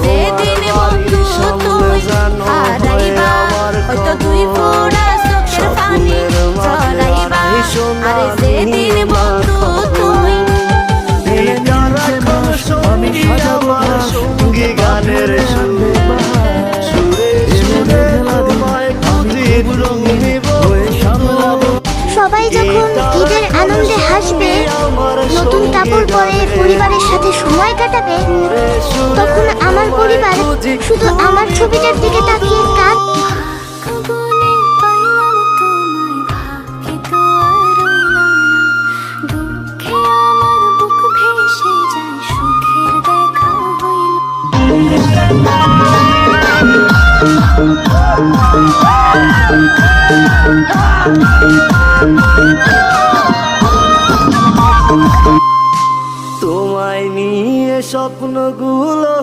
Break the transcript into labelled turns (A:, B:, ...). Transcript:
A: যেদিন বন্ধু তুমি হারাইবা, হয়তো দুই ফোঁটা চোখের পানি ঝরাইবা। আরে যেদিন বন্ধু তুমি
B: সঙ্গী গানের সুরে সুরে তোমায় খুঁজি রঙিব।
C: সবাই যখন ঈদের আনন্দে হাসবে, নতুন কাপড় পরে পরিবারের সাথে সময় কাটাবে, তখন আমার পরিবার শুধু আমার ছবিটার দিকে তাকিয়ে কাঁদ।
B: তোমায় নিয়ে স্বপ্নগুলো